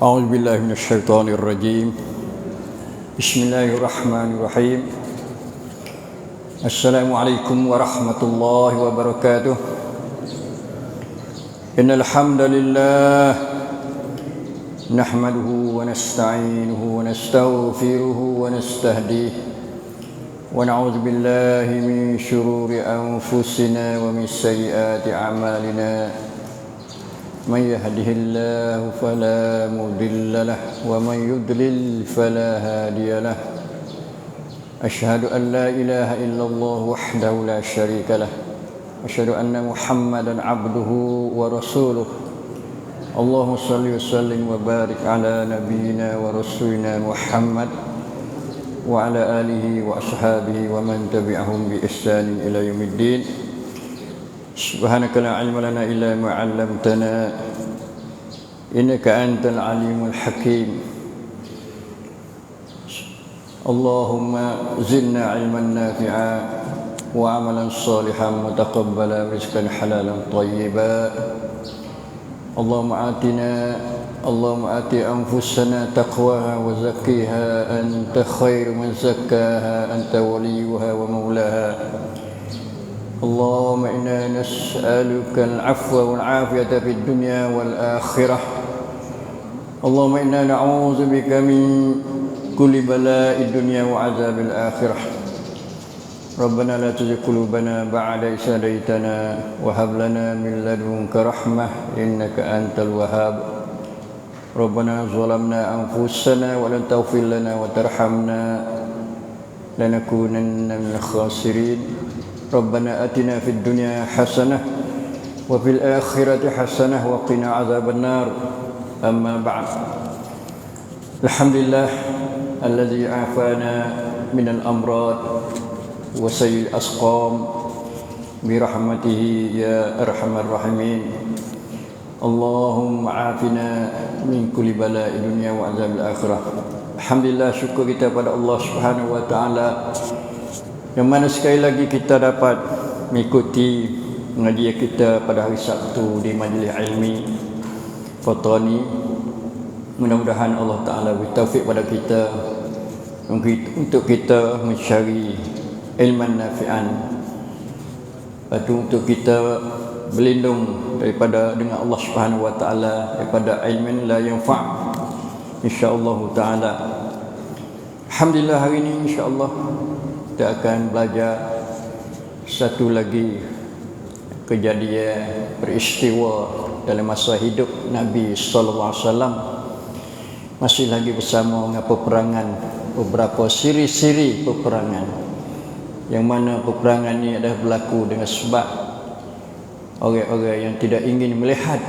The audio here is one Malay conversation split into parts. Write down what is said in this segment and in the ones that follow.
أعوذ بالله من الشيطان الرجيم. بسم الله الرحمن الرحيم. السلام عليكم ورحمة الله وبركاته. إن الحمد لله نحمده ونستعينه ونستغفره ونستهديه ونعوذ بالله من شرور أنفسنا ومن سيئات أعمالنا. من يهده الله فلا مضل له ومن يضلل فلا هادي له. أشهد أن لا إله إلا الله وحده لا شريك له. أشهد أن محمدا عبده ورسوله. اللهم صل وسلم وبارك على نبينا ورسولنا محمد وعلى آله وأصحابه ومن تبعهم بإحسان إلى يوم الدين. سبحانك لا علم لنا إلا ما علمتنا إنك أنت العليم الحكيم. اللهم زدنا علما نافعا وعملا صالحا متقبلا رزقا حلالا طيبا. اللهم آت أنفسنا تقواها وزكيها أنت خير من زكاها أنت وليها ومولاها. اللهم إنا نسألك العفو والعافية في الدنيا والآخرة. اللهم إنا نعوذ بك من كل بلاء الدنيا وعذاب الآخرة. ربنا لا تزغ قلوبنا بعد إذ هديتنا وهب لنا من لدنك رحمة إنك أنت الوهاب. ربنا ظلمنا أنفسنا ولن تغفر لنا وترحمنا لنكونن من الخاسرين. ربنا آتنا في الدنيا حسنة وفي الآخرة حسنة وقنا عذاب النار. أما بعد، الحمد لله الذي عافانا من الأمراض وسيء الأسقام برحمته يا أرحم الراحمين. اللهم عافنا من كل بلاء الدنيا وعذاب الآخرة. Alhamdulillah, syukur kita pada Allah Subhanahu wa taala yang mana sekali lagi kita dapat mengikuti pengajian kita pada hari Sabtu di majlis ilmi Fatani. Mudah-mudahan Allah Ta'ala beri taufik pada kita untuk kita mencari ilman nafi'an, untuk kita berlindung daripada dengan Allah Subhanahu wa taala daripada ilmin la yanfa', insya-Allah taala. Alhamdulillah, hari ini insya-Allah kita akan belajar satu lagi kejadian peristiwa dalam masa hidup Nabi sallallahu alaihi wasallam. Masih lagi bersama dengan peperangan, beberapa siri-siri peperangan, yang mana peperangan ini adalah berlaku dengan sebab orang-orang yang tidak ingin melihat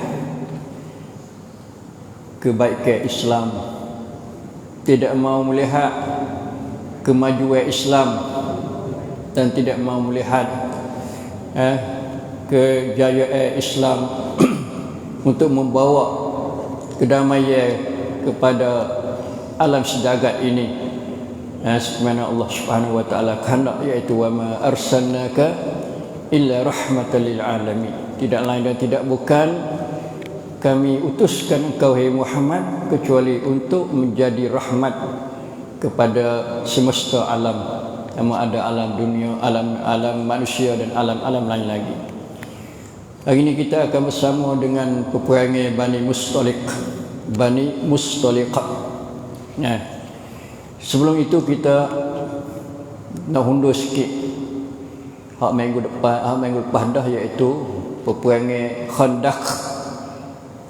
kebaikan Islam, tidak mau melihat kemajuan Islam dan tidak mau melihat kejayaan Islam untuk membawa kedamaian kepada alam sejagat ini. Sebagaimana Allah Subhanahu wa taala kehendak, iaitu wa ma arsalnaka illa rahmatan lil alamin. Tidak lain dan tidak bukan kami utuskan engkau hai Muhammad kecuali untuk menjadi rahmat kepada semesta alam, yang ada alam dunia, alam manusia dan alam-alam lain lagi. Hari ini kita akan bersama dengan peperangan Bani Mustaliq. Sebelum itu kita nak hundur sikit hak minggu lepas dah, iaitu peperangan Khandaq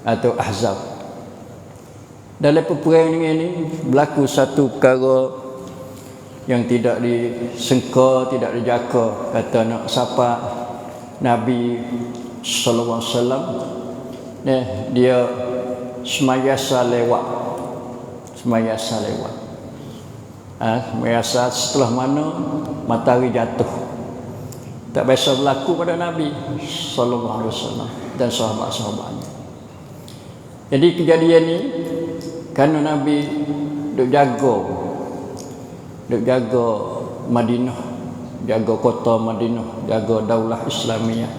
atau Ahzab. Dalam peperangan ini berlaku satu perkara yang tidak disangka, tidak dijangka. Kata nak sapa Nabi sallallahu alaihi wasallam, dia semayasa lewat. Semayasa setelah mana matahari jatuh. Tak biasa berlaku pada Nabi sallallahu alaihi wasallam dan sahabat-sahabatnya. Jadi kejadian ini kerana Nabi duk jaga Madinah, jaga kota Madinah, jaga daulah Islamiyah.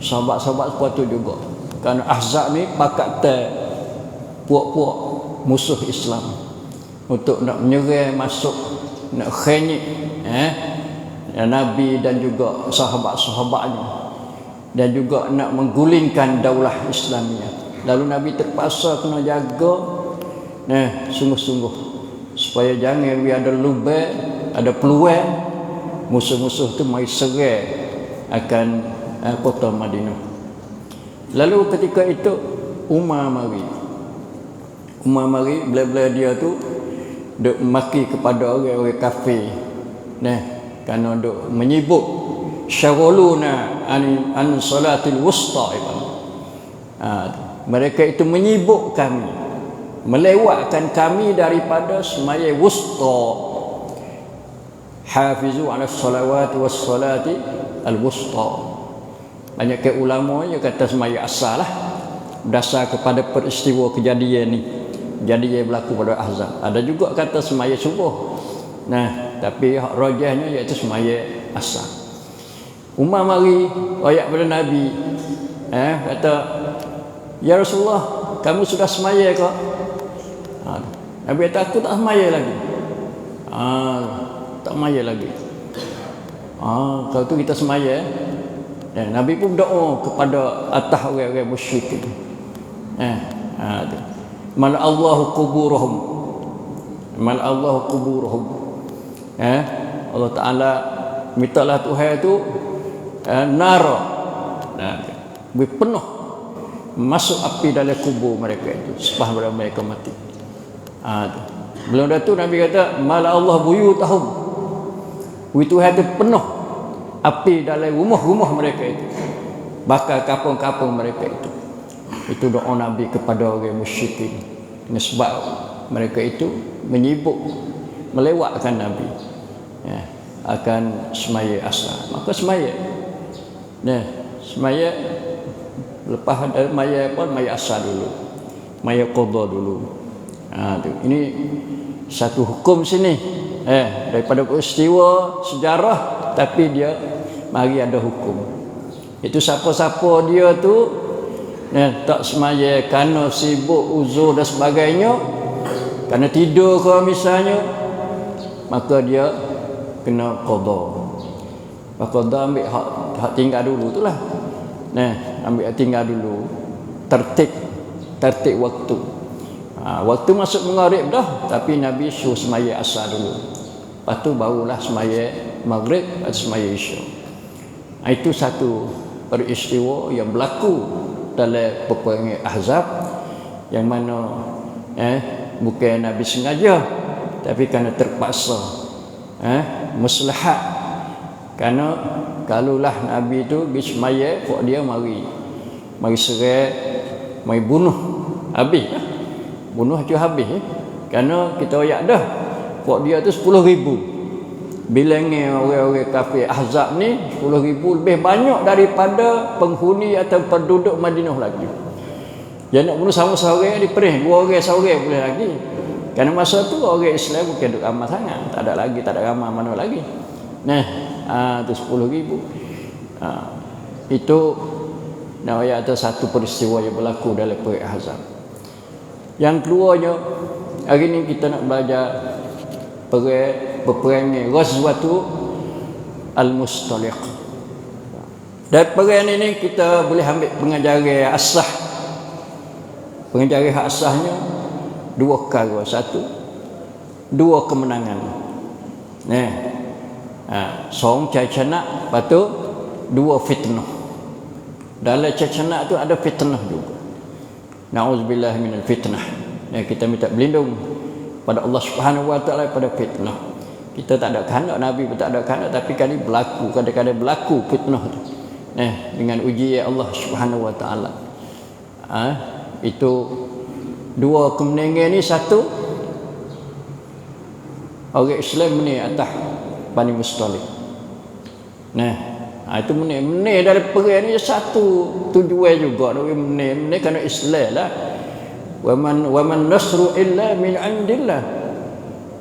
Sahabat-sahabat sepatu juga. Kerana Ahzab ni pakat puak-puak musuh Islam, untuk nak menyerang masuk, nak khenyik Nabi dan juga sahabat-sahabatnya, dan juga nak menggulingkan daulah Islamiah. Lalu Nabi terpaksa kena jaga sungguh-sungguh supaya jangan ada lubang, ada peluang musuh-musuh tu mai serang akan kota Madinah. Lalu ketika itu Umar mari bila-bila dia tu duk maki kepada orang-orang kafir, kerana duk menyibuk syaghaluna an salatil wusta. Mereka itu menyibuk kami, melewatkan kami daripada sembahyang wusta. Hafizu ala salawati was salati al wusta. Banyak ke ulama yang kata sembahyang asal lah, berdasar kepada peristiwa kejadian ni, kejadian berlaku pada Ahzab. Ada juga kata sembahyang subuh. Tapi rajahnya iaitu sembahyang asar. Umar mari ayat pada Nabi, kata, "Ya Rasulullah, kamu sudah sembahyang ke?" Nabi kata, "Aku tak sembahyang lagi." Tak sembahyang lagi. Kalau tu kita sembahyang. Nabi pun berdoa kepada atas orang-orang musyrik itu. Mal Allahu quburuhum. Mal Allahu quburuhum. Allah Taala mintalah Tuhan itu nara, penuh masuk api dalam kubur mereka itu selepas mereka mati. Belum dah tu Nabi kata mal Allah buyutahum. Tuhan itu penuh api dalam rumah-rumah mereka itu, bakal kampung-kampung mereka itu. Itu doa Nabi kepada orang musyrikin, sebab mereka itu menyibuk, melewatkan Nabi akan sembahyang asar. Maka sembahyang sembahyang lepas sembahyang asar dulu, sembahyang qadha dulu. Ini satu hukum sini daripada peristiwa sejarah, tapi dia mari ada hukum. Itu siapa-siapa dia tu tak sembahyang kerana sibuk, uzur dan sebagainya, kerana tidur ke misalnya, maka dia kena qadha. Qadha ambil hak tinggal dulu tu lah. Ambil hak tinggal dulu, tertib waktu. Waktu masuk maghrib dah, tapi Nabi suruh sembahyang asar dulu. Lepas tu barulah sembahyang maghrib atau sembahyang isya. Itu satu peristiwa yang berlaku dalam peperangan Ahzab, yang mana bukan Nabi sengaja, tapi kerana terpaksa maslahat. Kerana kalulah Nabi tu bismillah, kok dia mari serang, mari bunuh habis. Bunuh tu habis. Kerana kita ayat dah, kok dia tu 10,000. Bilangnya orang-orang kafir Ahzab ni 10,000 lebih banyak daripada penghuni atau penduduk Madinah lagi. Dia nak bunuh sama seorang diperih, 2 orang seorang boleh lagi. Kerana masa tu orang Islam bukan duk ramai sangat, tak ada ramai mana lagi. Tu 10,000. Itu nak ayat ada satu peristiwa yang berlaku dalam perang Ahzab. Yang keduanya, hari ni kita nak belajar peperangan Ghazwatu Al-Mustaliq. Dan perang ini kita boleh ambil pengajaran asah. Pengajaran asahnya 2 perkara. 2 kemenangan. Seorang cacanak, lepas tu 2 fitnah. Dalam cacanak tu ada fitnah juga. Na'udzubillah minal fitnah. Kita minta berlindung pada Allah Subhanahu wa taala pada fitnah. Kita tak ada kehendak, Nabi pun tak ada kehendak, tapi kali berlaku, kadang-kadang berlaku fitnah tu. Dengan ujian Allah Subhanahu wa taala. Itu 2 kemenangan ni. Satu, orang Islam ni atas Bani Mustaliq. Itu menang dari perang ni satu tujuan juga. Menang kerana Islam lah. Wa man nasru illa min indillah.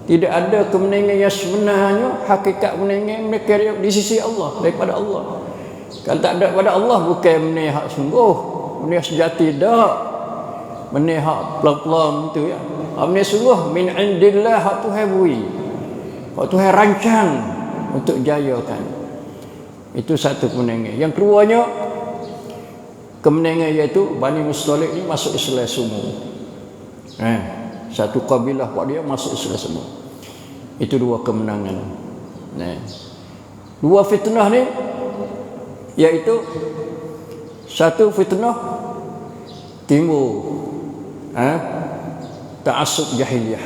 Tidak ada kemenangan yang sebenarnya, hakikat kemenangan mereka di sisi Allah, daripada Allah. Kalau tak ada daripada Allah, bukan menang hak sungguh, menang sejati dak. Menang hak pelan-pelan tu ya. Amne sungguh min indillah hak Tuhan beri. Hak Tuhan rancang untuk jayakan. Itu satu kemenangan. Yang keduanya kemenangan iaitu Bani Mustalik ni masuk Islam semua. Satu kabilah buat dia masuk Islam semua. Itu dua kemenangan. Dua fitnah ni iaitu satu fitnah timbul ta'assub jahiliyah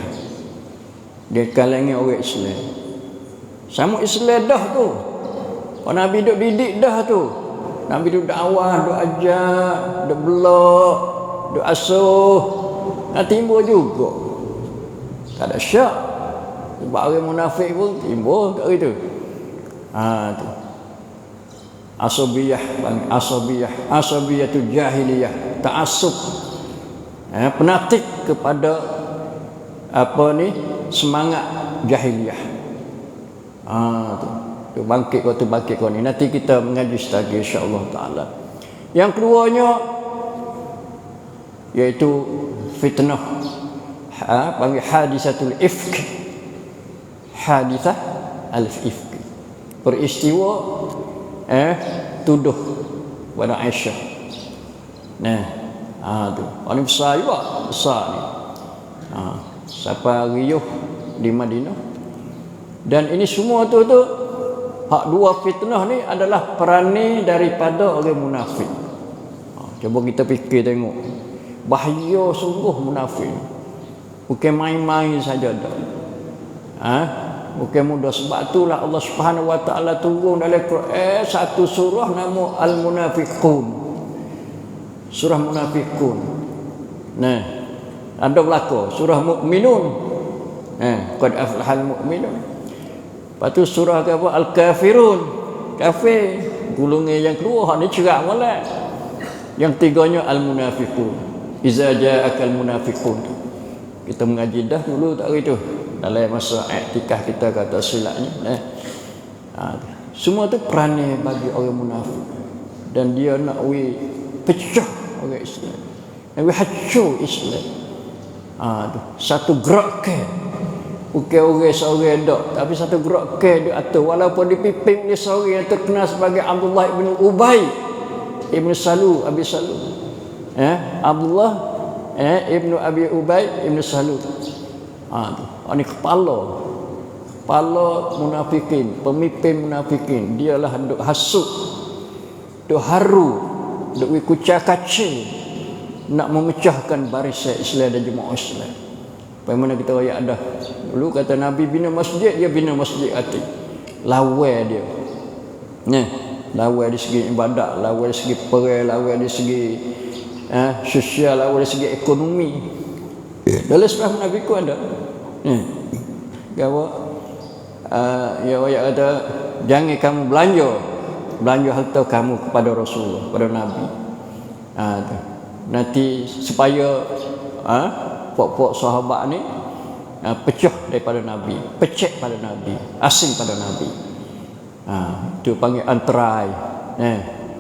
di kalangan orang Islam. Sama Islam dah tu. Kalau Nabi duk didik dah tu. Nabi duk dakwah, duk ajar, duk belak, duk asuh. Timbul juga. Tak ada syak. Sebab orang munafik pun timbul kat situ. Tu. Asabiyah tu jahiliyah, ta'assub. Penatik kepada semangat jahiliyah. Tu bangkit kau ni. Nanti kita mengaji setagi insya-Allah taala. Yang keduanya iaitu fitnah panggil hadisatul ifk. Hadisah al-ifk. Peristiwa tuduh pada Aisyah. Tu. Orang besar juga, besar ni. Siapa riuh di Madinah. Dan ini semua tu hak dua fitnah ni adalah perangai daripada orang munafik. Cuba kita fikir tengok. Bahaya sungguh munafik. Bukan main-main saja dah. Bukan mudah. Sebab itulah Allah Subhanahu Wa Taala turun dalam Quran satu surah nama Al-Munafiqun. Surah Munafiqun. Ada belaka surah Mukminun. Qad aflahal mu'minun. Lepas tu surah ke apa? Al-Kafirun. Kafir. Golongan yang kedua hak ni cerak molek. Yang tiganya Al-Munafiqun. Iza ja'akal munafiqun. Kita mengaji dah dulu tak gitu. Dalam masa iktikaf kita kata silapnya. Semua tu perangai bagi orang munafik. Dan dia nak pecah orang Islam. Nak hancur Islam. Satu gerakan. Bukan orang seorang tak, tapi satu gerakan di atas. Walaupun dipimpin oleh seorang yang terkenal sebagai Abdullah ibn Ubay ibn Salul, Abi Salul. Abdullah ibn Abi Ubay ibn Salul. Ini kepala munafikin, pemimpin munafikin. Dialah duk hasut, duk haru, duk kucak-kacir nak memecahkan barisan Islam dan jemaah Islam. Bagaimana kita ayat ada dulu kata Nabi bina masjid, dia bina masjid hati. Lawan dia. Lawan dari segi ibadat, lawan dari segi perang, lawan dari segi sosial, lawan dari segi ekonomi. Dalam surah Nabi ku ada. Ya ayat kata jangan kamu belanja harta kamu kepada Rasulullah, kepada Nabi. Nanti supaya pok-pok sahabat ni pecah daripada Nabi, pecek pada Nabi, asing pada Nabi. Itu panggil antarai.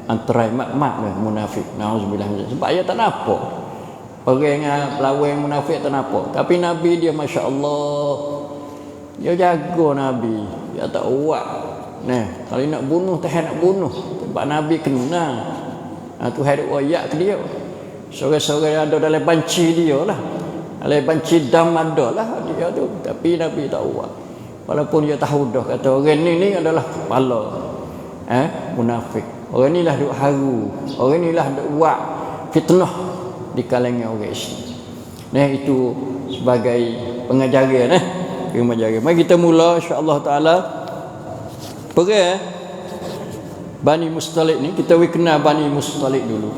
Antarai mak-mak munafik. Nauzubillah. Sebab dia tak nampak. Orang yang lawan munafik tak nampak. Tapi Nabi dia masya-Allah. Dia jaga Nabi. Dia tak uat. Kalau nak bunuh Tuhan nak bunuh. Sebab Nabi kenal. Tuhan ada ayat ke dia. Seorang-seorang ada dalam banci dia lah. Dalam banci dam ada lah dia tu. Tapi Nabi tak uat. Walaupun dia tahu dah kata orang ni adalah kepala munafik. Orang ni lah duk haru. Orang ni lah duk buat fitnah di kalangan orang Islam. Itu sebagai pengajaran pengajaran. Mari kita mula insya-Allah taala. Perang Bani Mustalik ni kita kenal Bani Mustalik dulu.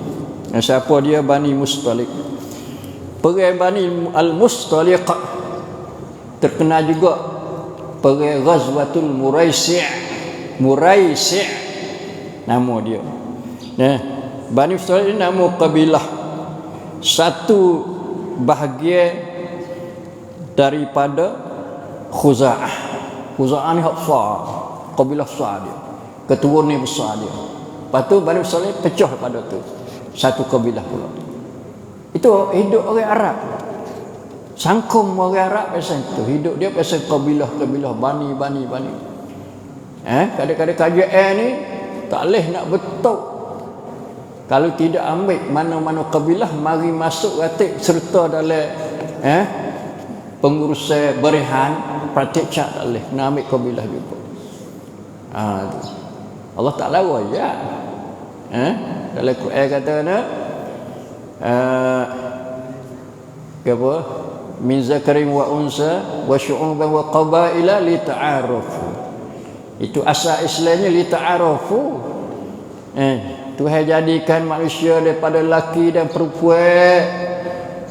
Siapa dia Bani Mustalik? Perang Bani Al-Mustaliq terkenal juga perang Ghazwatul Muraisi' nama dia. Bani Mustaliq ni nama kabilah, satu bahagian daripada Khuza'ah. Khuza'ah ni hak besar, kabilah besar dia, keturunan ni besar dia. Lepas tu Bani Mustaliq pecah pada tu, satu kabilah pula. Itu hidup orang Arab. Sangkum orang Arab pasal itu. Hidup dia pasal kabilah-kabilah, bani. Kadang-kadang kajian ni tak boleh nak betul. Kalau tidak ambil mana-mana kabilah mari masuk ratik serta dalam pengurusan berihan praktik cak tak boleh. Nak ambil kabilah juga. Allah Ta'ala wajah. Dalam Quran kata apa? Min zakarin wa unsa wa syu'uban wa qabaila li ta'arufu. Itu asal Islamnya li ta'arufu. Tuhan jadikan manusia daripada lelaki dan perempuan,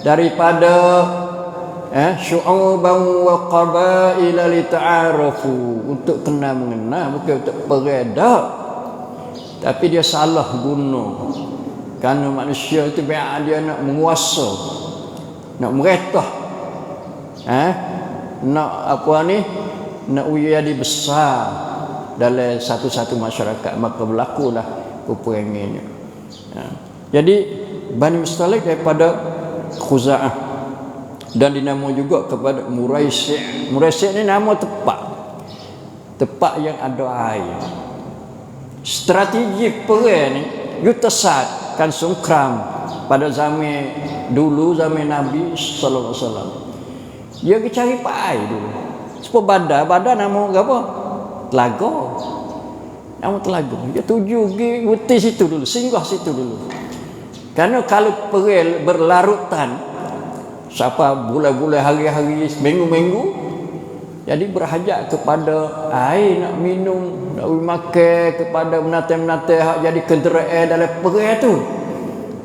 daripada syu'uban wa qabaila li ta'arufu, untuk kenal mengenal, bukan untuk peredak. Tapi dia salah guna. Kerana manusia itu dia nak menguasa, nak meretah, nak apa ni, nak jadi besar dalam satu-satu masyarakat, maka berlakulah peperangannya. Jadi Bani Mustalik daripada Khuza'ah, dan dinamo juga kepada Muraisi'. Muraisi' ni nama tempat yang ada air. Strategi perang ni yutasat kan sungkram pada zaman dulu, zaman Nabi sallallahu alaihi wasallam. Dia pergi cari air dulu. Supaya badar nama apa? Telaga. Nama telaga. Dia tuju pergi uti situ dulu, singgah situ dulu. Kerana kalau perang berlarutan siapa bulan-bulan, hari-hari, minggu-minggu, jadi berhajat kepada air nak minum, nak makan, kepada menate-menate hak jadi kenderaan dalam perang tu.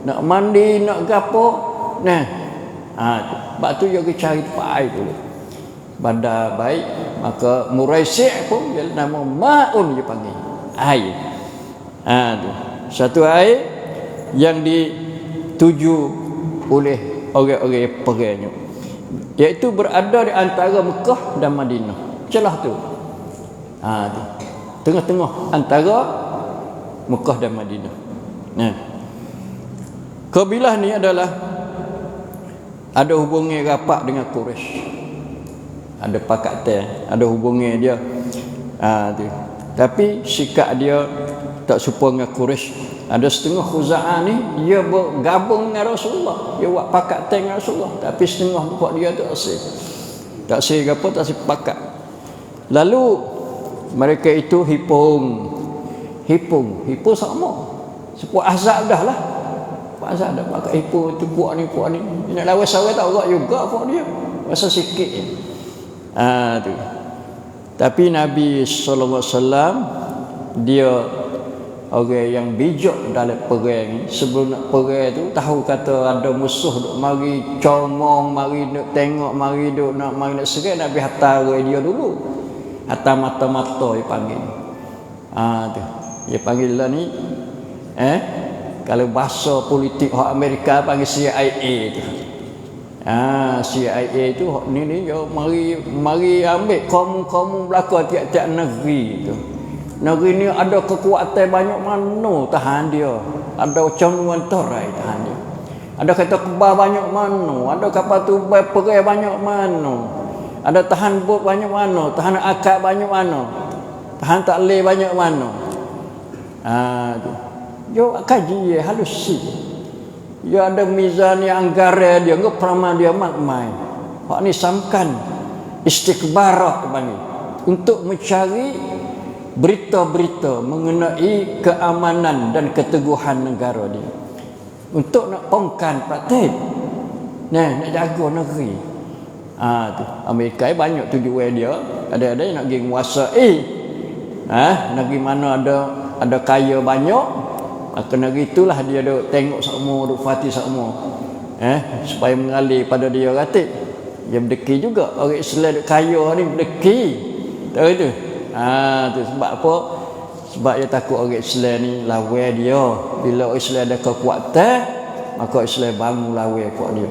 Nak mandi, nak gapo. Sebab tu dia pergi cari air dulu. Badar baik, maka Muraisi' pun dia nama Ma'un dia panggil. Air. Tu. Satu air yang dituju oleh orang-orang perangnya, iaitu berada di antara Mekah dan Madinah. Celah tu. Tengah-tengah antara Mekah dan Madinah. Kabilah ni adalah ada hubungan rapat dengan Quraisy. Ada pakatan, ada hubungan dia. Tu. Tapi sikap dia tak serupa dengan Quraisy. Ada setengah Khuza'ah ni dia bergabung dengan Rasulullah, dia buat pakatan dengan Rasulullah, tapi setengah buat dia tak sepakat. Lalu mereka itu hipung sama sepuak Ahzab dah lah. Ahzab dah pakai hipung tu, puak ni nak lawan sawai tak orang juga puak dia rasa sikit tu. Tapi Nabi sallallahu alaihi wasallam dia orang yang bijak dalam perang ni. Sebelum nak perang tu tahu kata ada musuh duk mari comong, mari duk tengok, mari nak serang, Nabi hantar dia dulu. Hantar mata-mata dia panggil. Tu. Dia panggil lah ni kalau bahasa politik hak Amerika panggil CIA tu. CIA tu hak ni dia mari ambil kaum belaka tiap-tiap negeri tu. Negeri ni ada kekuatan banyak mana tahan dia. Ada canuan terai tahan dia. Ada kereta kebal banyak mana. Ada kapal tubai perai banyak mana. Ada tahan bot banyak mana. Tahan akad banyak mana. Tahan takleh banyak mana. Dia kaji halus si. Dia ada mizan yang anggaran dia. Ngeperaman dia makmai. Hak ni samkan istikhbarat panggil. Untuk mencari berita-berita mengenai keamanan dan keteguhan negara dia, untuk nak pongkan praktik nak jaga negeri. Tu Amerika banyak tujuan dia. Ada nak pergi menguasai negeri mana ada kaya banyak, maka negeri itulah dia duk tengok semua, duk fati semua supaya mengalir pada dia ratik. Dia berdeki juga orang Islam duk kaya ni berdeki. Tahu itu. Tu sebab apa? Sebab dia takut orang Islam ni lawan dia. Bila orang Islam ada kekuatan, maka Islam bangun lawan kuat dia.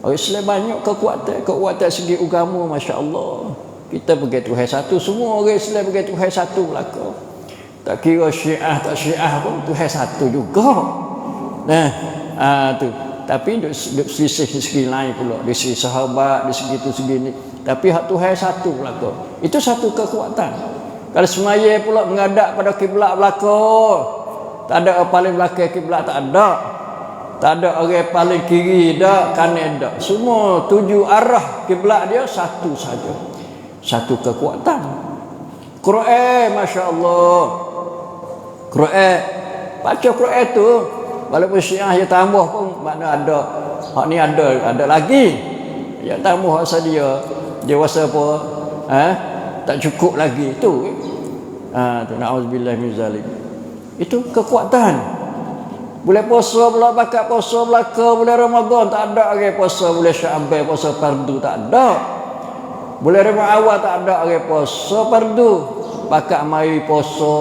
Orang Islam banyak kekuatan segi agama, masya-Allah. Kita pergi Tuhan satu, semua orang Islam pergi Tuhan satu belaka. Tak kira Syiah tak Syiah pun Tuhan satu juga. Tu. Tapi duk selisih segi lain pula, dari segi sahabat, dari segi itu segi ni. Tapi hak Tuhan satu belaka. Itu satu kekuatan. Kalau semaya pula menghadap pada kiblat belaka, tak ada orang paling belakang kiblat, tak ada. Tak ada orang paling kiri dak, kanan dak. Semua tuju arah kiblat dia satu saja. Satu kekuatan. Quran, masya-Allah. Quran, baca Quran tu walaupun Syiah dia tambah pun makna ada. Hak ni ada lagi. Ya tambah asal dia rasa apa? Tak cukup lagi tu. Tu naudzubillah min zalik. Itu kekuatan. Boleh puasa pula bakat puasa belaka, boleh Ramadan tak ada orang puasa, boleh Syaban puasa fardu tak ada. Boleh Rabiul Awal tak ada orang puasa fardu, bakat mai puasa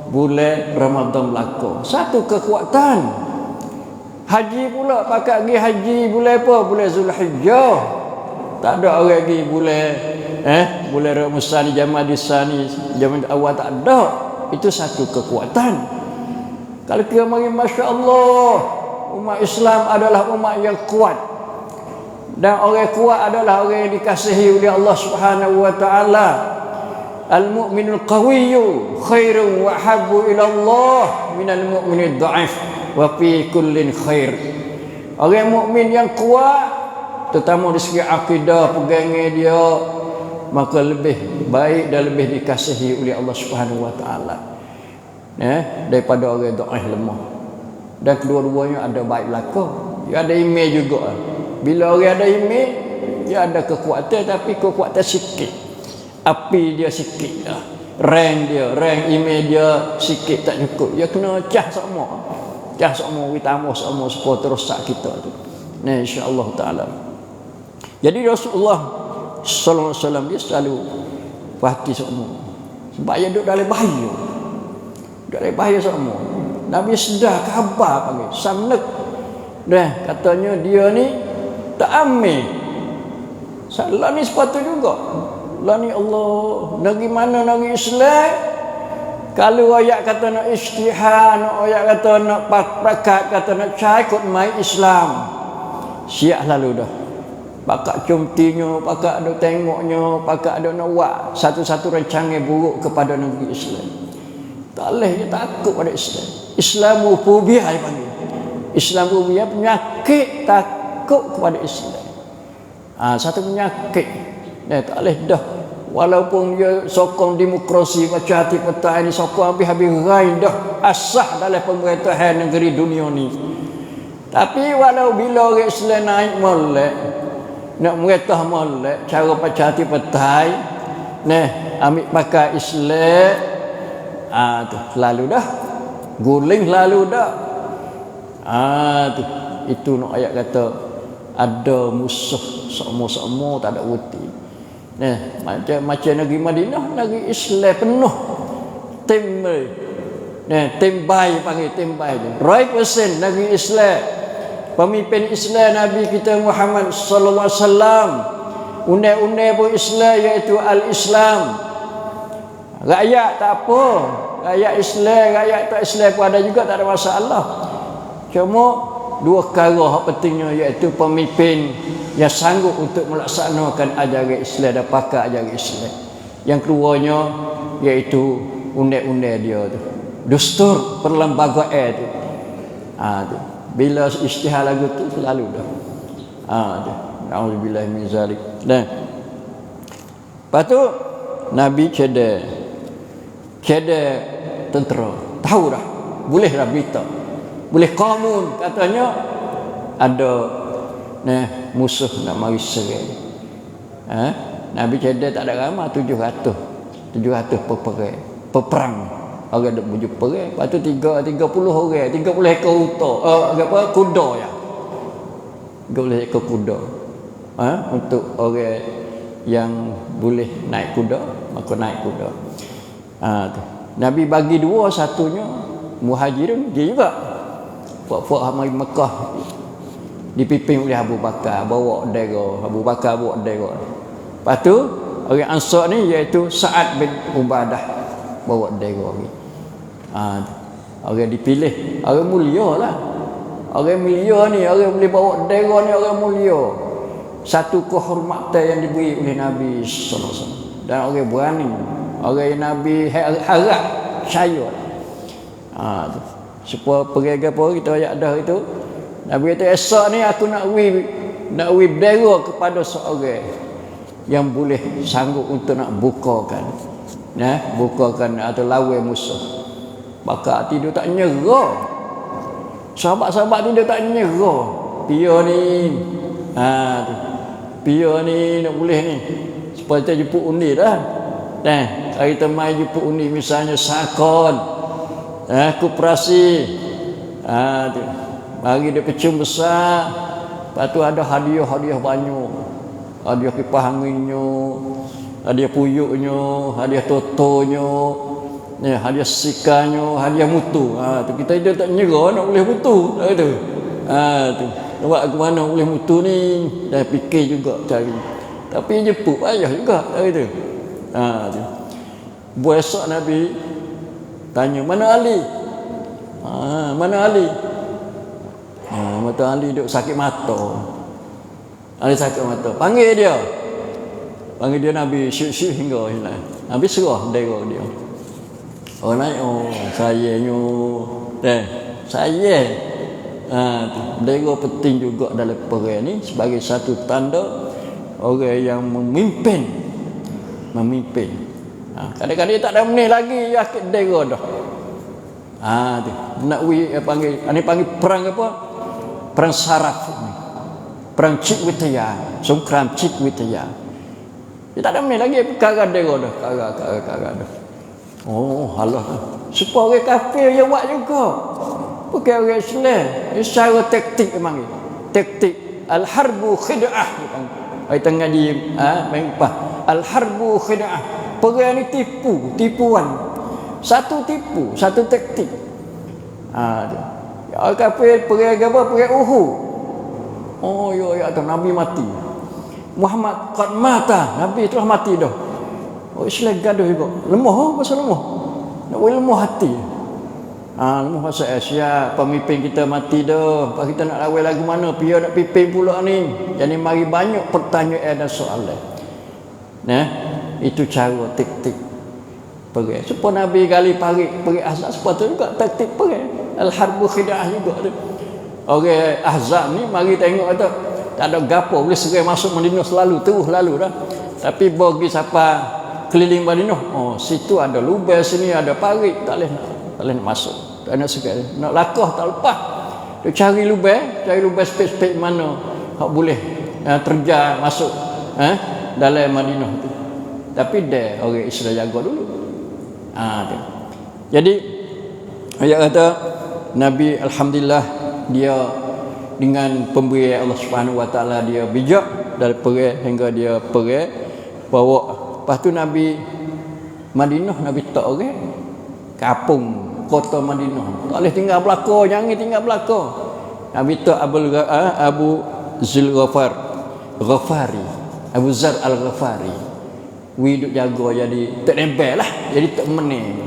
bulan Ramadan belaka. Satu kekuatan. Haji pula pakat pergi haji bulan apa? Bulan Zulhijjah. Tak ada orang pergi bulan Ramadan Jamal Disani, zaman awal tak ada. Itu satu kekuatan. Kalau kita mari masya-Allah, umat Islam adalah umat yang kuat. Dan orang kuat adalah orang yang dikasihi oleh Allah Subhanahu wa taala. Al-mu'minul qawiyyu khairun wa habbu ila Allah minal mu'minid dha'if wa fi kullin khair. Orang mukmin yang kuat, terutama dari segi akidah pegangan dia, maka lebih baik dan lebih dikasihi oleh Allah Subhanahu wa taala. Daripada orang dhaif lemah. Dan kedua-duanya ada baik belaka. Dia ada iman juga. Bila orang ada iman, dia ada kekuatan, tapi kekuatan sikit. Api dia sikit lah. Rank iman dia sikit tak cukup. Dia kena cah semua. Cah semua, ditambah semua supaya terosak kita tu. Nah, insya-Allah taala. Jadi Rasulullah sallallahu alaihi wasallam dia selalu perhati semua. Sebab dia duduk dalam bahaya. Dalam bahaya semua. Nabi sedar khabar panggil samnek. Katanya dia ni tak amin. Salah ni sepatu juga. Lah ni Allah, negeri mana negeri Islam? Kalau ayat kata nak ijtihad, ayat kata nak pakat, kata nak cai ikut mai Islam. Siap lalu dah. Pakak cumtinya, pakak ada tengoknya, pakak ada nak buat satu-satu rancangan buruk kepada negeri Islam. Tak boleh dia takut pada Islam. Islamophobia dia panggil. Islamophobia penyakit takut kepada Islam. Satu penyakit. Tak boleh dah. Walaupun dia sokong demokrasi macam hati peta ini, sokong habis-habis rai dah asah dalam pemerintahan negeri dunia ni. Tapi walau bila orang Islam naik molek, nak meretah molek, cara baca hati peta ambil pakai Islam, tu lalu dah guling lalu dah. Tu itu nak ayat kata ada musuh semua tak ada uti. Macam negeri Madinah, negeri Islam penuh tim baik panggil tim baik. 100% negeri Islam. Pemimpin Islam Nabi kita Muhammad sallallahu alaihi wasallam. Undang-undang pun Islam, iaitu al-Islam. Rakyat tak apa. Rakyat Islam, rakyat tak Islam pun ada juga, tak ada masalah. Cuma dua perkara yang pentingnya, iaitu pemimpin yang sanggup untuk melaksanakan ajaran Islam dan pakar ajaran Islam. Yang keduanya iaitu undang-undang dia tu, dustur perlembagaan tu. Tu bila ijtihad lagu tu selalu dah. Tu naudzubillah min zalik. Dan lepas tu Nabi cedek tentera, tahu dah, boleh dah berita, boleh qamun, katanya ada musuh nak mari serang. Nabi cedek tak ada ramai, 700 peperang. Orang duk bujuk perang. Lepas tu 30 orang, 30 ekor unta, kuda ya. 30 ekor kuda. Untuk orang yang boleh naik kuda, maka naik kuda. Tu. Nabi bagi dua, satunya Muhajirun, dia juga. Puak-puak mari Mekah dipimpin oleh Abu Bakar, bawa dera. Abu Bakar bawa dera. Lepas tu orang Ansar ni iaitu Sa'ad bin Ubadah bawa dera ni. Orang dipilih, orang mulia lah. Orang mulia ni, orang boleh bawa bendera ni orang mulia. Satu kehormatan yang diberi oleh Nabi sallallahu alaihi wasallam. Dan orang berani, orang yang Nabi harap saya. Tu. Supaya pergi apa kita ayat dah itu. Nabi kata esok ni aku nak wi bendera kepada seorang yang boleh sanggup untuk nak bukakan atau lawan musuh. Maka tidur tak nyerah. Sahabat-sahabat tidur tak nyerah. Pia ni tu. Pia ni nak boleh ni. Supaya kita jemput undi dah. Hari kita main jemput undi misalnya sakon. Koperasi. Tu. Mari dia pecum besar. Lepas tu ada hadiah-hadiah banyak. Hadiah kipas anginnya, hadiah puyuknya, hadiah totonya, hadiah sikannya, hadiah mutu. Tu kita dia tak nyerah nak boleh mutu. Tu. Tu. Nampak ke mana boleh mutu ni? Dah fikir juga cari. Tapi jemput payah juga. Tu. Tu. Besok Nabi tanya, mana Ali? Mana Ali? Mata Ali duk sakit mata. Ali sakit mata. Panggil dia Nabi syuk-syuk hingga hilang. Nabi serah bendera dia. Naik sayangnya. Saya. Bendera penting juga dalam perang ni sebagai satu tanda orang yang memimpin. Kadang-kadang dia tak ada menit lagi yakit bendera dah. Tu. Nak panggil, ini panggil perang apa? Perang saraf ni. Perang Cik Witaya, songkram Cik Witaya. Dia tak ada menit lagi perkara bendera dah. Perkara dah. Halah. Supaya orang kafir dia buat juga. Bukan orang Islam. Ini secara taktik memang ni. Taktik al-harbu khid'ah. Ai tengah di mengpah. Al-harbu khid'ah. Perang ni tipuan. Satu tipu, satu taktik. Orang kafir perang apa? Perang Uhud. Ya tu Nabi mati. Muhammad qad mata. Nabi telah mati dah. Islam gaduh juga. Lemah pasal lemah. Nak boleh lemah hati. Lemah pasal Asia pemimpin kita mati dah. Apa kita nak lawan lagu mana? Pia nak pimpin pula ni. Jadi mari banyak pertanyaan dan soalan. Itu cara taktik perang. Supaya Nabi kali pergi Ahzab sepatutnya juga taktik perang. Al-harbu khid'ah juga tu. Orang Ahzab ni mari tengok kata tak ada gapo boleh serang masuk Madinah selalu terus lalu dah. Tapi bagi siapa keliling Madinah, situ ada lubang, sini ada parit, tak boleh nak masuk. Tak nak serang. Nak lakah tak lepas. Dia cari lubang spek-spek mana hak boleh terjah masuk dalam Madinah tu. Tapi dia orang Islam jaga dulu. Jadi ayat kata Nabi alhamdulillah dia dengan pemberian Allah Subhanahu wa taala dia bijak dari perang hingga dia perang bawa. Lepas tu Nabi Madinah Nabi tak orang kampung kota Madinah. Tak boleh tinggal belaka, jangan tinggal belaka. Nabi tak Abu Zul Ghafari. Abu Zar Al-Ghafari. Duk jaga jadi tak nempel lah. Jadi tak menem.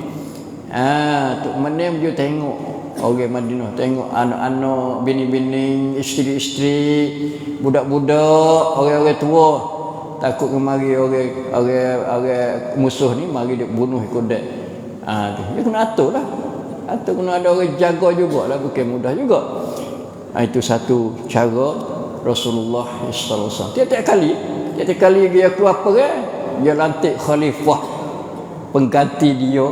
Tak menem dia tengok orang Madinah, tengok anak-anak, bini-bini, isteri-isteri, budak-budak, orang-orang tua. Takut kemari orang musuh ni mari dia bunuh ikut dia. Dia kena atur lah. Atur kena ada orang jaga jugalah, bukan mudah juga. Itu satu cara Rasulullah sallallahu alaihi wasallam. Tiap-tiap kali dia keluar perang, dia lantik khalifah pengganti dia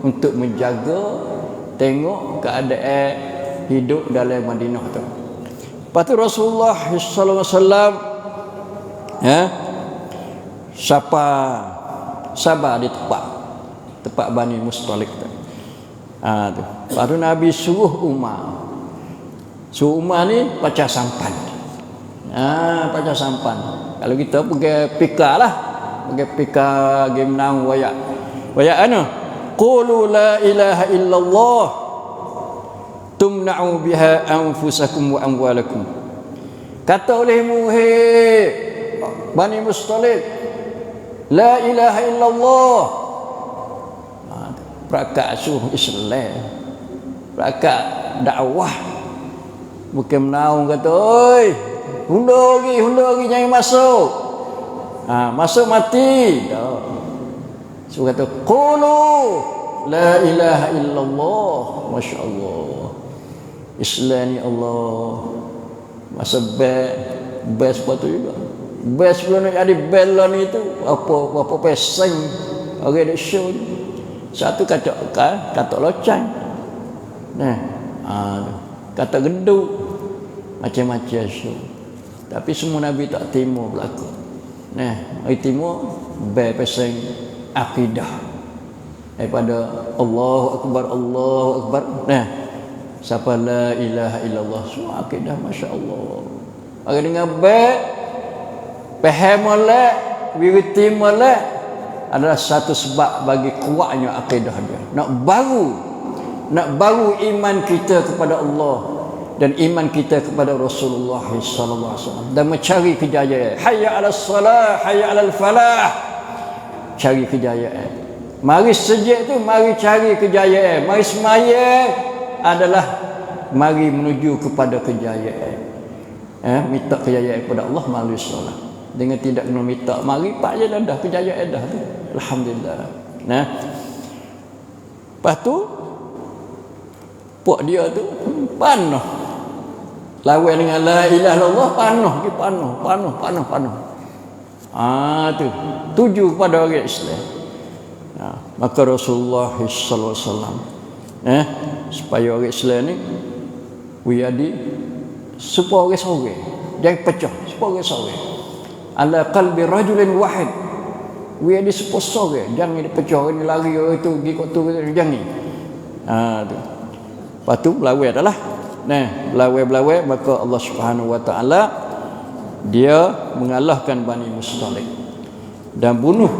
untuk menjaga tengok keadaan hidup dalam Madinah tu. Lepas tu Rasulullah sallallahu alaihi wasallam sabar di tempat Bani Mustalik tu. Tu. Lepas tu Nabi suruh Umar ni baca sampan. Baca sampan. Kalau kita pergi pika lah. Pergi pika game nang wayak. Wayak mana? Qulu la ilaha illallah tumna'u biha anfusakum wa amwalakum. Kata olehmu hei Bani Mustalik, la ilaha illallah. Perakat suruh Islam, perakat dakwah Bukan menaung kata, oi, hundur lagi jangan masuk. Masuk mati. So kata, qulu la ilaha illallah. Masya Allah. Islam ni Allah. Masa best sepatu juga. Best belum nak jadi bella ni tu. Apa peseng. Orang ada show ni. Satu kata locang. Kata gendut. Macam-macam show. Tapi semua Nabi tak timur berlaku. Hari timur peseng akidah. Daripada Allahu Akbar. Siapa la ilaha illallah. Semua akidah Masya Allah. Orang dengar faham molek, wirti molek adalah satu sebab bagi kuatnya akidah dia. Nak baru iman kita kepada Allah dan iman kita kepada Rasulullah sallallahu alaihi wasallam dan mencari kejayaan. Hayya 'alas salah, hayya 'alal falah. Cari kejayaan. Mari sejak tu mari cari kejayaan. Mari semaya adalah mari menuju kepada kejayaan. Minta kejayaan kepada Allah melalui solat. Dengan tidak meminta mari pak je dah kejayaan dah tu. Alhamdulillah. Lepas tu puak dia tu panah. Lawan dengan la ilaha illallah panah. Tu tuju kepada orang Islam. Maka Rasulullah sallallahu alaihi wasallam supaya orang Islam ni jadi supaya orang sore jangan pecah, supaya orang sore ala qalbi rajulin wahid jadi supaya sore jangan dipecah ni lari orang tu pergi kat tu jangan tu. Lepas tu belawai adalah belawai maka Allah Subhanahu wa taala dia mengalahkan Bani Mustalik dan bunuh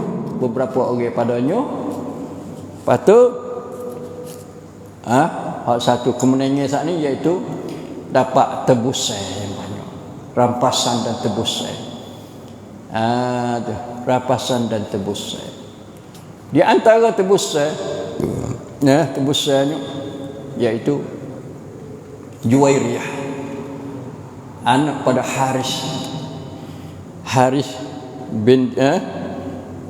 beberapa orang padanya. Lepas tu satu kemenangan saat ni iaitu dapat tebusan yang banyak, rampasan dan tebusan. Rampasan dan tebusan. Di antara tebusan tebusannya iaitu Juwairiyah, anak pada Haris bin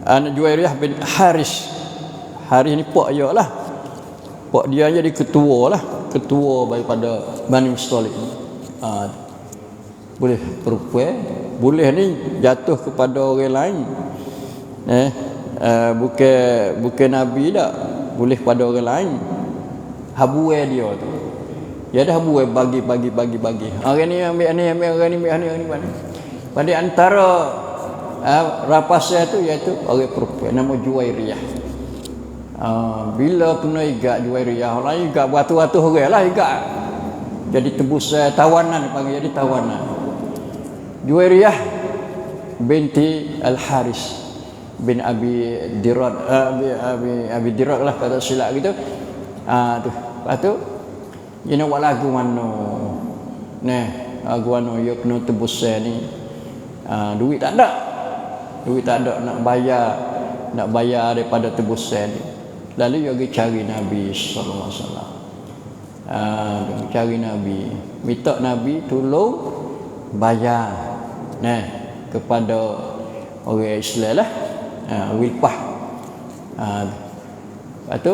anak Juwairiyah bin Haris ni pak dia lah. Pak dia jadi ketua daripada Bani Mustalik. Boleh perempuan, boleh ni jatuh kepada orang lain. Bukan Nabi tak, boleh pada orang lain. Habuai dia tu. Dia ada habuai bagi. Orang ni ambil ni, orang ni ambil ni. Pada antara rapasnya tu iaitu orang perempuan nama Juwairiyah. Bila kena igat Juwairiyah, orang igat batu-batu orang lah igat. Jadi tebus tawanan dipanggil, jadi tawanan. Juwairiyah binti Al-Haris bin Abi Dirad, Abi Dirad lah kata silap gitu. Tu. Lepas tu dia nak buat lagu mana. Lagu mana dia kena tebus ni. Duit tak ada nak bayar daripada tebusan ni. Lalu dia pergi cari Nabi sallallahu alaihi wasallam. Cari Nabi, minta Nabi tolong bayar kepada orang Islam lah. Wilpah. Lepas tu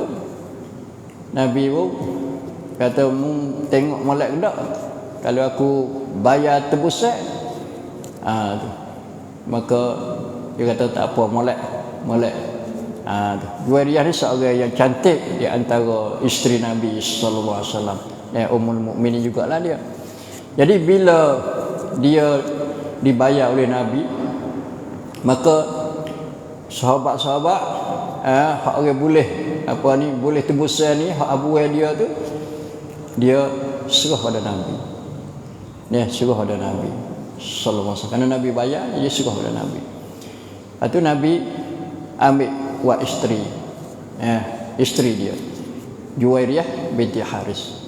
Nabi pun kata, "Mu tengok molek ke tak? Kalau aku bayar tebusan?" Maka dia kata tak apa, molek. Juwairiyah ni seorang yang cantik di antara isteri Nabi sallallahu alaihi wasallam. Ummul Mukminin jugalah dia. Jadi bila dia dibayar oleh Nabi, maka sahabat-sahabat hak orang boleh tebusan ni, hak abuai dia tu dia serah pada Nabi. Serah pada Nabi sallallahu alaihi wasallam. Kerana Nabi bayar, dia serah pada Nabi. Lepas tu Nabi ambil buat isteri dia Juwairiyah binti Haris.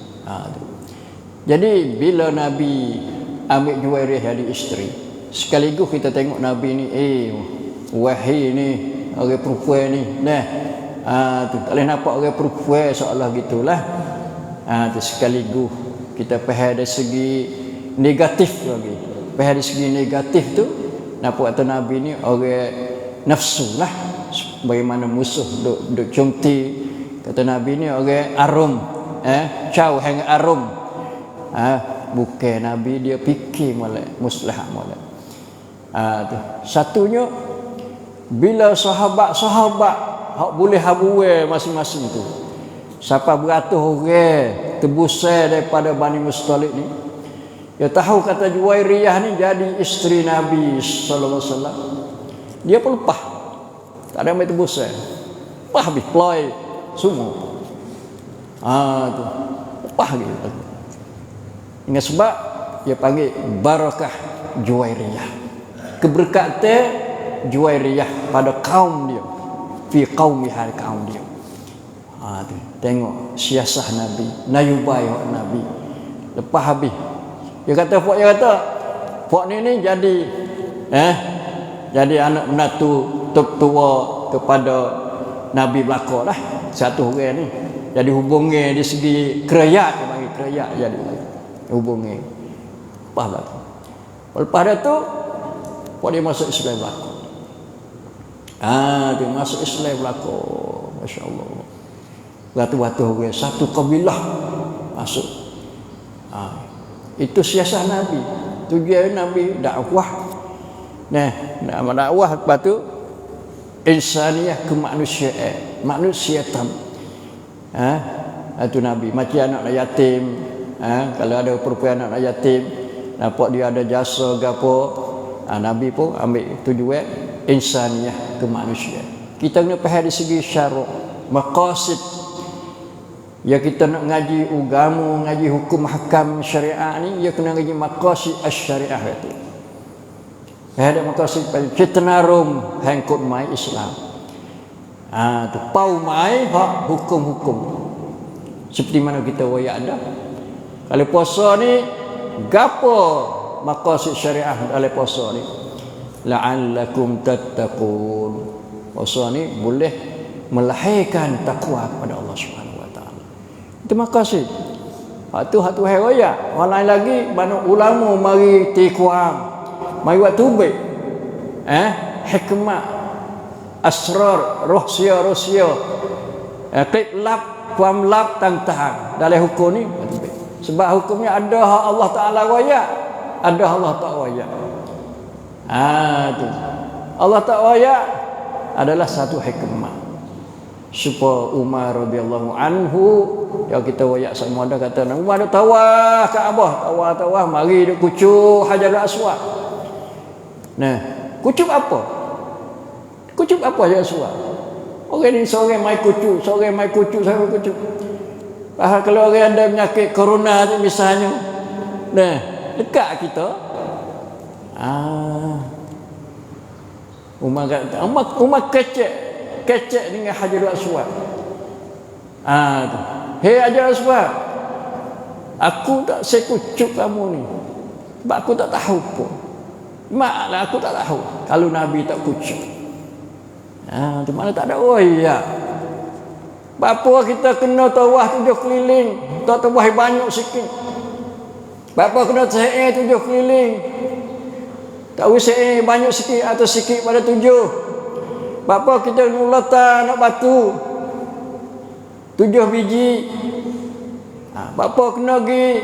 Jadi bila Nabi ambil Juwairiyah jadi isteri, sekaligus kita tengok Nabi ni wahai ni orang perempuan ni tu tak boleh nampak orang perempuan seolah gitulah. Tu sekaligus kita faham dari segi negatif lagi. Faham dari segi negatif tu, nampak kata Nabi ni orang nafsu lah. Bagaimana musuh duk cungti, kata Nabi ni orang arum, caw hang arum. Bukan Nabi dia fikir molek muslah molek. Tu satunya bila sahabat-sahabat hak boleh habuwe masing-masing tu, siapa beratus orang tebusai daripada Bani Mustalik ni, dia tahu kata Juwairiyah ni jadi isteri Nabi sallallahu alaihi wasallam, dia pun lepas, tak ada mai tebusai, lepas habis ploy semua. Tu lepas gitu. Dengan sebab dia panggil barakah Juwairiyah, keberkatan Juwairiyah pada kaum dia, fi qaumiha, kaum dia. Tu tengok siasah Nabi, nayubai Nabi. Lepas habis dia kata puak ni jadi anak menatu tertua kepada Nabi belaka lah. Satu orang ni jadi hubungi di segi kerajaan, dia panggil kerajaan, jadi hubungi lepas belaka. Lepas dah tu puak dia masuk Islam belaka. Dia masuk Islam belaka, masya-Allah. Batu-batu orang satu kabilah masuk. Itu siasah Nabi. Tujuan Nabi dakwah. Nama dakwah lepas tu insaniyah kemanusiaan, manusiatan. Itu Nabi macam anak yatim. Kalau ada perempuan anak yatim, nampak dia ada jasa gapo, Nabi pun ambil tujuan insaniyah kemanusiaan. Kita kena faham dari segi syarak, maqasid. Ya kita nak ngaji agama, ngaji hukum hakam syariah ni, ya kena ngaji maqasid asy-syariah itu. Ada maqasid kita narum hangkut mai Islam. Tu pau mai hak hukum-hukum. Seperti mana kita wayak ada. Kalau puasa ni gapo maqasid syariah dalam puasa ni? La'allakum tattaqun. Puasa ni boleh melahirkan takwa kepada Allah Subhanahu. Itu makasih. Hak tu hai raya. Orang lain lagi banyak ulama mari tiqam. Mari buat tubik. Hikmah, asrar, rahsia. Klip lap, kuam lap tang-tang dalam hukum ni. Sebab hukumnya ada hak Allah Taala raya, ada Allah tak raya. Tu. Allah tak raya adalah satu hikmah. Supaya Umar radhiyallahu anhu, yang kita wayak semua ada kata Umar ada tawaf Kaabah, tawaf mari dia kucuk Hajarul Aswad. Kucuk apa? Kucuk apa Hajarul Aswad? Orang ni seorang mai kucuk. Kalau orang ada penyakit corona tu misalnya, dekat kita. Umar kecek dengan Hajarul Aswad. Tu. Hei Hajarul Aswad, aku tak sekucuk kamu ni. Sebab aku tak tahu pun. Maklah aku tak tahu kalau Nabi tak kucuk. Tu mana tak ada ya. Bapa kita kena tawaf 7 keliling, tak tawaf banyak sikit. Bapa kena sa'i 7 keliling. Tak usah banyak sikit atau sikit pada 7. Bapa kita letak nak batu 7 biji. Bapa kena pergi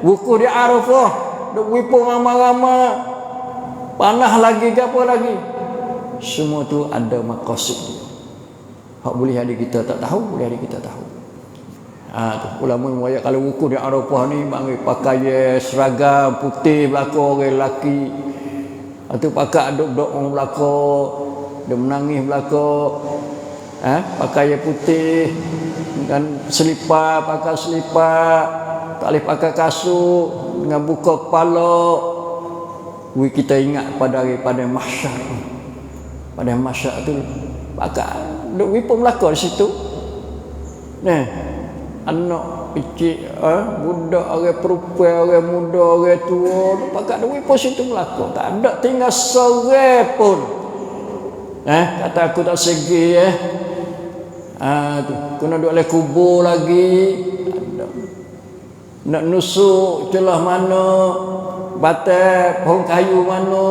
wukuf di Arafah, duk wipung ramai-ramai, panah lagi ke apa lagi. Semua tu ada maqasid dia. Hak boleh ada kita tak tahu, boleh ada kita tahu. Ulama muayyak kalau wukuf di Arafah ni panggil pakai seragam putih belaka orang lelaki. Atau pakai duk-duk orang belaka, dia menangis belaka. Pakai putih dan selipar, pakai selipar, tak boleh pakai kasut dengan buka kepala. Kita ingat pada mahsyar. Pada mahsyar tu pakai duk wipung belaka di situ. Anak kecil, budak, orang perempuan, orang muda, orang tua, pakai duit pun situ belaka. Tak ada tinggal seorang pun. Kata aku tak segi tu. Kena duduk oleh kubur lagi. Ada. nak nusuk celah mana, batai pohon kayu mana,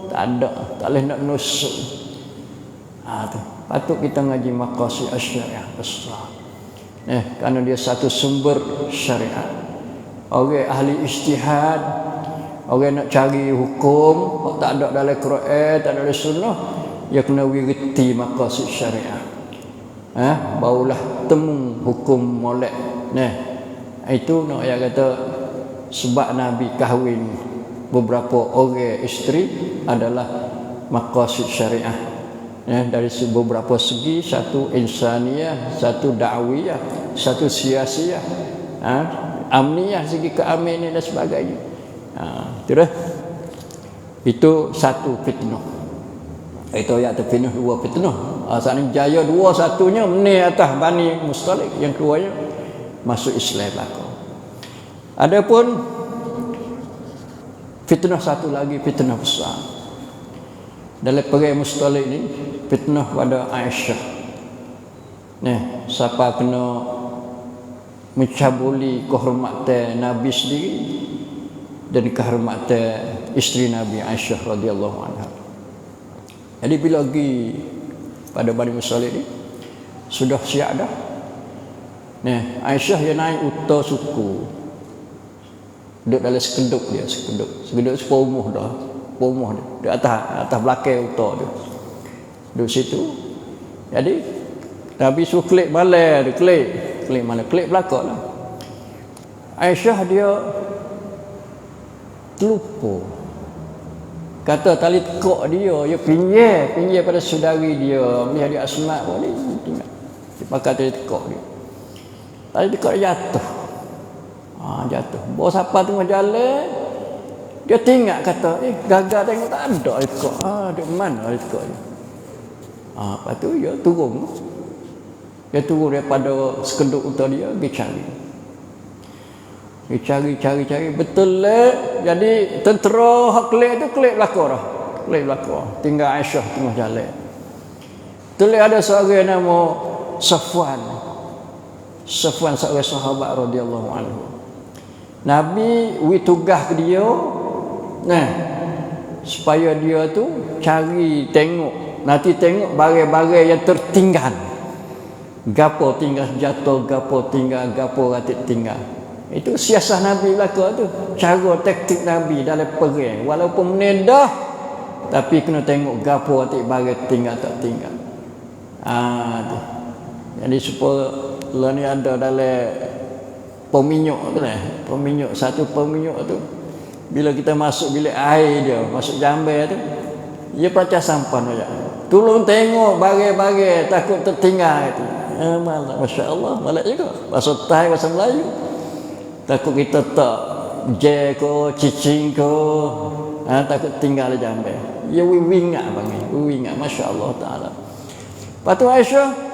tak ada, tak boleh nak nusuk. Tu patut kita ngaji maqasid asy-syariah besar. Kerana dia satu sumber syariat. Orang ahli ijtihad, orang nak cari hukum, tak ada dalam Quran, tak ada dalam sunnah, dia kena wirti maqasid syariah. Barulah temu hukum molek. Itu nak yang kata sebab Nabi kahwin beberapa orang isteri adalah maqasid syariah. Dari beberapa segi, satu insaniyah, satu da'wiyah, satu siasiyah, amniyah, segi keamanan dan sebagainya. Itu satu fitnah. Itu ayat fitnah, dua fitnah. Asalnya jaya dua, satunya ni atas Bani Mustalik, yang keduanya masuk Islam belaka. Adapun fitnah satu lagi, fitnah besar dalam perang Mustalik ni, fitnah pada Aisyah. Siapa kena mencabuli kehormatan Nabi sendiri dan kehormatan isteri Nabi Aisyah radhiyallahu anha. Jadi bila pergi pada Bani Mustalik ni sudah siap dah. Aisyah dia naik unta suku, duduk dalam sekeduk dia, sekeduk sepomuh dah, pomuh dia, di atas belakang unta dia, duduk situ. Jadi Nabi suruh klik malam dia, klik malam, klik belakang lah. Aisyah dia terlupa, kata tali tekak dia pinjam pada saudari dia, dia Asma pun ni, dia pakai tali tekak dia. Tali tekak jatuh. Jatuh. Bawa siapa tengah jalan, dia tinggal kata, gagal tengok tak ada tali tekak. Duk mana tali tekak dia? Lepas tu dia turun. Dia turun daripada sekeduk unta dia, dia cari. Betul lah. Jadi tentera hak klik tu klik belakang dah. Tinggal Aisyah tengah jalan. Betul ada seorang nama Safwan seorang sahabat radhiyallahu anhu. Nabi tugas ke dia, supaya dia tu cari tengok, nanti tengok barang-barang yang tertinggal. Gapo tinggal jatuh, gapo ratik tinggal. Itu siasat Nabi belaka tu, cara taktik Nabi dalam perang. Walaupun menedah, tapi kena tengok gapo ratik barang tinggal tak tinggal. Jadi supaya lah ni ada dalam peminyuk tu lah. Satu peminyuk tu, bila kita masuk bilik air dia, masuk jambai tu, dia pacah sampan aja. Tolong tengok barang-barang takut tertinggal itu. Masya Allah, malak juga. Bahasa Thai, bahasa Melayu. Takut kita tak jeko, cicing ko, takut tinggal di jambai. Ya wingat panggil, wingat. Masya Allah Taala. Patu Aisyah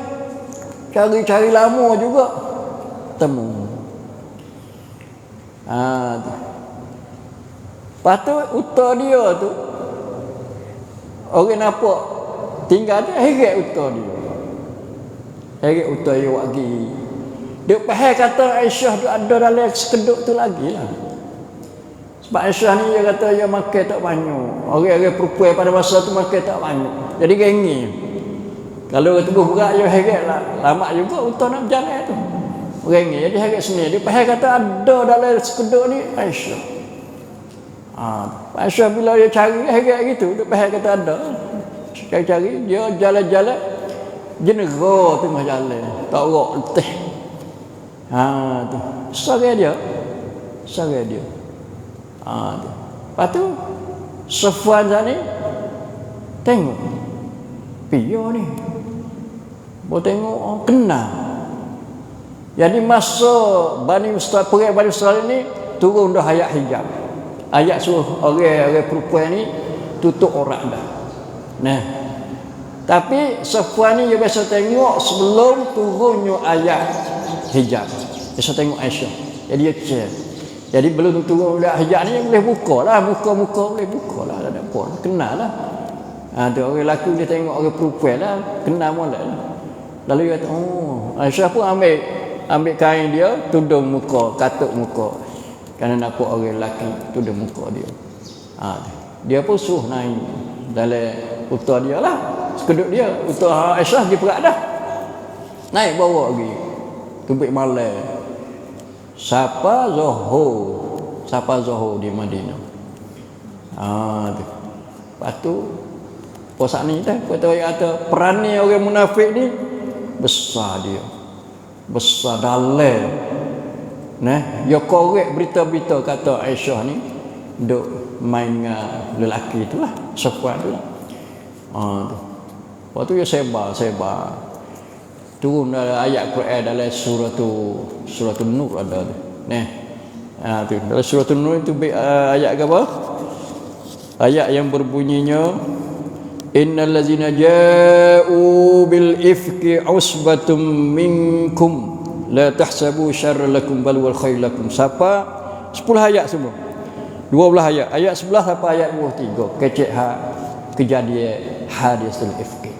cari lama juga temu. Patu unta dia tu, orang nampak tinggal dia, heret unta dia. Heret unta dia lagi. Dia faham kata Aisyah tu ada dalam sekeduk tu lagi lah. Sebab Aisyah ni dia kata dia makan tak banyak. Orang-orang perempuan pada masa tu makan tak banyak. Jadi gengi. Kalau tubuh berat dia heret lah. Lama juga unta nak berjalan tu. Gengi. Jadi heret sini. Dia faham kata ada dalam sekeduk ni Aisyah. Aisyah bila dia cari heret gitu, dia faham kata ada. Cari-cari dia jalan-jalan. Jenera tengah jalan. Tak rok letih. Tu. Sari dia. Tu. Lepas tu Safwan ni tengok. Pia ni. Mau tengok kenal. Jadi masa Bani Mustalik ni turun dah ayat hijab. Ayat suruh orang perempuan ni tutup aurat dah. Tapi Safwan ni dia biasa tengok sebelum turunnya ayat hijab. Biasa tengok Aisyah. Jadi dia cek. Jadi belum turun ayat hijab ni boleh buka lah. Muka-muka boleh buka lah. Tak ada apa. Kenal lah. Ada orang lelaki dia tengok orang perempuan lah. Kenal molek lah. Lalu dia kata, Aisyah pun ambil ambil kain dia tudung muka, katuk muka. Kerana nampak orang lelaki tudung muka dia. Dia pun suruh naik dalam utah dia lah. Sekeduk dia, utah Aisyah dia perak dah. Naik bawa pergi. Tumpik malam. Siapa Zuhur di Madinah. Lepas tu puasa ni dah kata kata perannya orang munafik ni besar dia. Besar dalam. Nah, dia korek berita-berita kata Aisyah ni duk main dengan lelaki itulah, Safwan tu lah. Tu. Lepas tu dia sebar. Turun ayat Quran dalam suratul Nur ada tu. Tu dalam suratul Nur itu ayat apa? Ayat yang berbunyinya innal ladzina ja'u bil ifki usbatum minkum la tahsabu syarran lakum bal wal khair lakum. Siapa 10 ayat semua. 12 ayat. Ayat 11 sampai ayat 23 kecek kejadian hadisul ifki.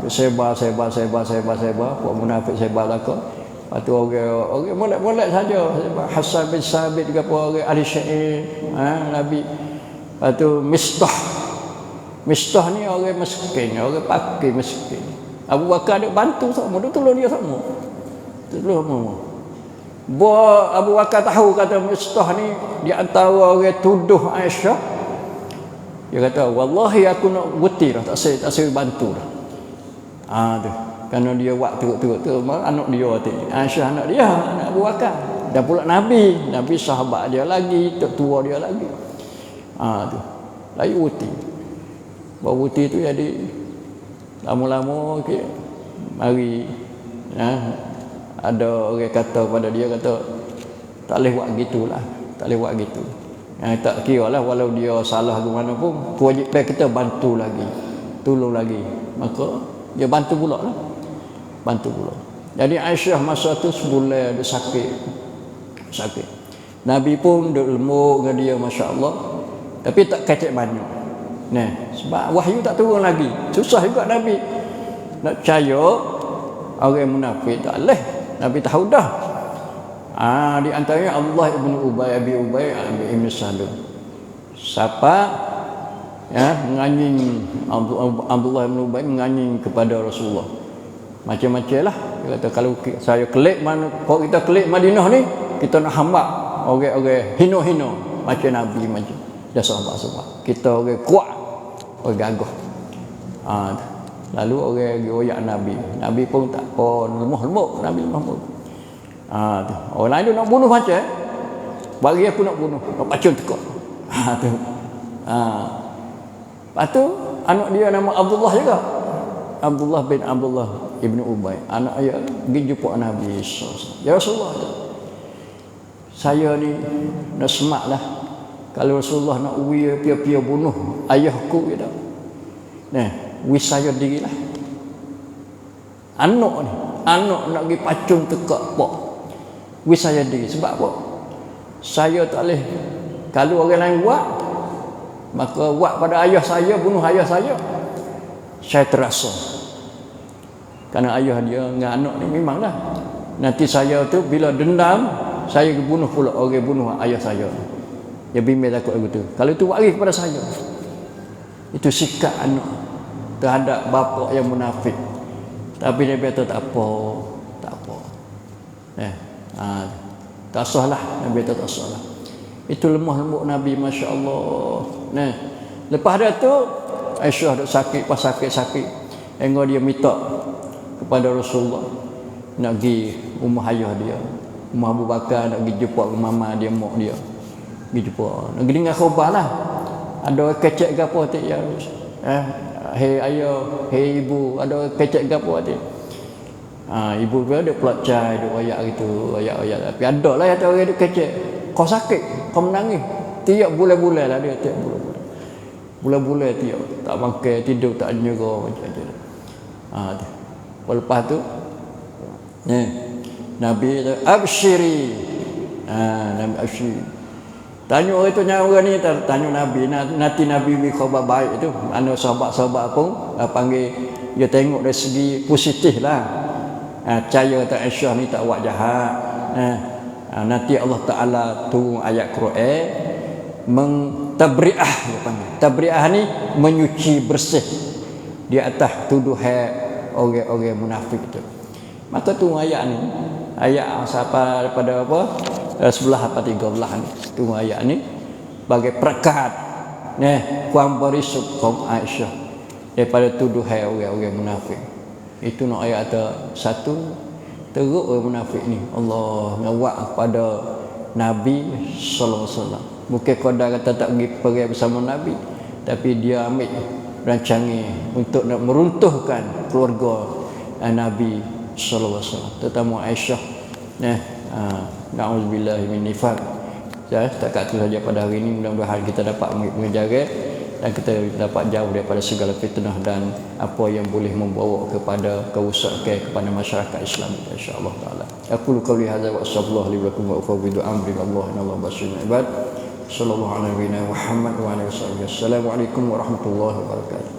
Tu sebar buat munafik sebar lah kau. Lepas tu orang molek saja. Hasan bin Sabit ke apa orang ahli syair, Nabi. Lepas tu Mistah ni orang miskin, orang pakai miskin. Abu Bakar dia bantu sama, dia tolong dia sama. Abu Bakar tahu kata Mistah ni di antara orang tuduh Aisyah. Dia kata, wallahi aku nak buti dah, tak saya bantu dah. Tu. Kerana dia buat teruk-teruk tu, anak dia tu. Aisyah anak dia, anak Abu Bakar. Dan pula Nabi sahabat dia lagi, tua dia lagi. Tu. Lagi buti. Bawa buti tu jadi lama-lama mari ada orang kata pada dia kata tak boleh buat gitulah, tak boleh buat gitu. Tak kira lah walau dia salah ke mana pun kewajipan kita bantu lagi, tolong lagi. Maka dia bantu pula. Jadi Aisyah masa tu sebulan dia sakit. Nabi pun duk lemuk dengan dia, masya-Allah. Tapi tak kecek banyak. Sebab wahyu tak turun lagi. Susah juga Nabi nak percaya orang munafik, tak leh. Nabi tahu dah. Di antaranya Abdullah ibn Ubay ibn Salul. Siapa menganying Abdullah ibn Ubay menganying kepada Rasulullah. Macam-macam lah. Dia kata kalau saya kelik mana, kalau kita kelik Madinah ni, kita nak hambak orang-orang hina-hina macam Nabi macam. Dia sahabat-sahabat. Kita orang kuat, orang gagah. Lalu orang royak Nabi pun tak apa, lemah-lemah. Nabi lemah-lemah. Orang lain tu nak bunuh macam bagi aku nak bunuh, nak pacun tekak. Tu. Lepas tu anak dia nama Abdullah juga. Abdullah bin Abdullah ibn Ubay. Anak dia pergi jumpa Nabi SAW. Ya Rasulullah, saya ni nak semak lah kalau Rasulullah nak pia-pia bunuh ayahku gitu. Saya dirilah. Anak nak pergi pacung tekak pak. Saya diri. Sebab apa? Saya tak boleh. Kalau orang lain buat, maka buat pada ayah saya, bunuh ayah saya. Saya terasa. Kerana ayah dia dengan anak ni memanglah. Nanti saya tu bila dendam, saya bunuh pula orang bunuh ayah saya. Dia bimbing takut begitu. Kalau itu buat lagi kepada saya. Itu sikap anak terhadap bapa yang munafik. Tapi dia kata tak apa. Tak sah lah. Nabi kata tak sah lah. Itu lemah lembut Nabi, Masya Allah. Lepas dia tu Aisyah duk sakit. Hingga dia minta kepada Rasulullah nak pergi rumah ayah dia, rumah Abu Bakar, nak pergi jumpa mama dia, mak dia. Pergi jumpa. Nak pergi dengar khabar lah. Ada orang kecek ke apa tu ya. Hei ayah, hei ibu, ada orang kecek ke apa tu. Ibu dia ada pelak cai, ada ayat gitu, ayat-ayat. Tapi ada lah yang orang dia kecek. Kau sakit, kau menangis. Tiap bulan-bulan lah dia, tiap bulan-bulan. Bulan-bulan tiap, tak makan, tidur tak nyerah macam-macam. Lepas tu Nabi kata absyiri. Nabi absyiri. Tanya orang tu, orang ni tanya Nabi, nanti Nabi beri khabar baik tu. Mana sahabat-sahabat pun panggil dia tengok dari segi positif lah. Percaya tak Aisyah ni tak buat jahat. Nanti Allah Taala turun ayat Quran mentabri'ah dia panggil. Tabri'ah ni menyuci bersih di atas tuduhan orang-orang munafik tu. Maka turun ayat ni, ayat siapa daripada apa? 11 apa 13 ni. Turun ayat ni bagi perekat kuam berisuk kaum Aisyah daripada tuduhan orang-orang munafik. Itu nak ayat satu teruk orang munafik ni. Allah ngawak kepada Nabi sallallahu alaihi wasallam. Bukan qadar kata tak pergi perang bersama Nabi, tapi dia ambil rancangan untuk nak meruntuhkan keluarga Nabi sallallahu alaihi wasallam, terutama Aisyah. Na'udzubillah min nifaq. Setakat itu saja pada hari ini. Mudah-mudahan kita dapat menjaga dan kita dapat jauh daripada segala fitnah dan apa yang boleh membawa kepada kerusakan kepada masyarakat Islam, insya-Allah taala. Aku qauli hadza wa sallallahu alaihi wa sallam wa ufawwidu amri Allah innallaha basirun ibad. Sallallahu alaihi wa Muhammad wa alihi wasallam. Assalamualaikum warahmatullahi wabarakatuh.